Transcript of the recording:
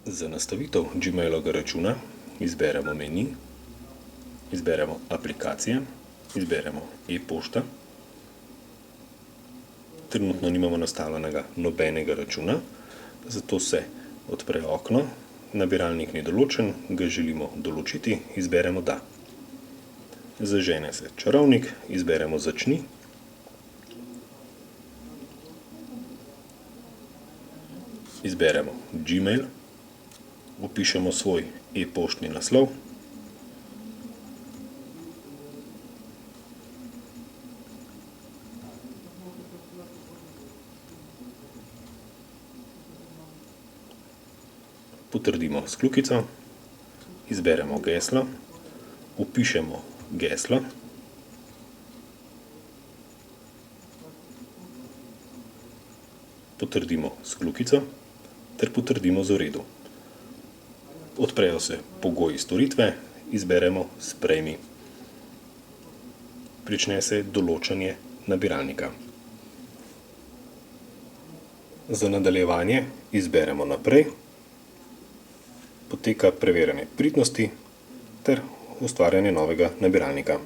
Za nastavitev Gmailovega računa izberemo meni, izberemo aplikacije, izberemo e-pošta. Trenutno nimamo nastavljenega nobenega računa, zato se odpre okno, nabiralnik ni določen, ga želimo določiti, izberemo da. Zažene se čarovnik, izberemo začni. Izberemo Gmail, vpišemo svoj e-poštni naslov. Potrdimo s kljukico, izberemo geslo, vpišemo geslo. Potrdimo s kljukico ter potrdimo z v redu. Odprejo se pogoji storitve, izberemo sprejmi. Prične se določanje nabiralnika. Za nadaljevanje izberemo naprej. Poteka preverjanje pridnosti ter ustvarjanje novega nabiralnika.